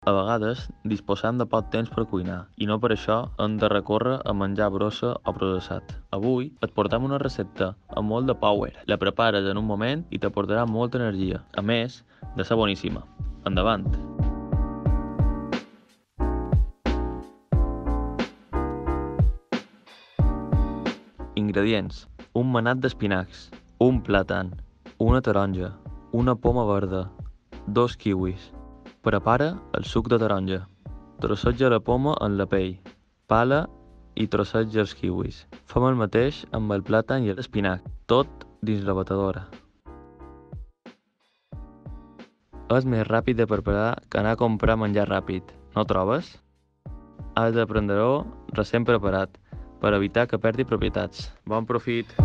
A vegades disposem de poc temps per cuinar i no per això hem de recórrer a menjar brossa o processat. Avui et portem una recepta amb molt de power. La prepares en un moment i t'aportarà molta energia. A més, de ser boníssima. Endavant! Ingredients: un manat d'espinacs, un plàtan, una taronja, una poma verda, 2 kiwis. Prepara el suc de taronja. Trosseja la poma en la pell, pala i trosseja els kiwis. Fem el mateix amb el plàtan i l'espinac, tot dins la batedora. És més ràpid de preparar que anar a comprar menjar ràpid, no trobes? Has de prendre-ho recent preparat, per evitar que perdi propietats. Bon profit!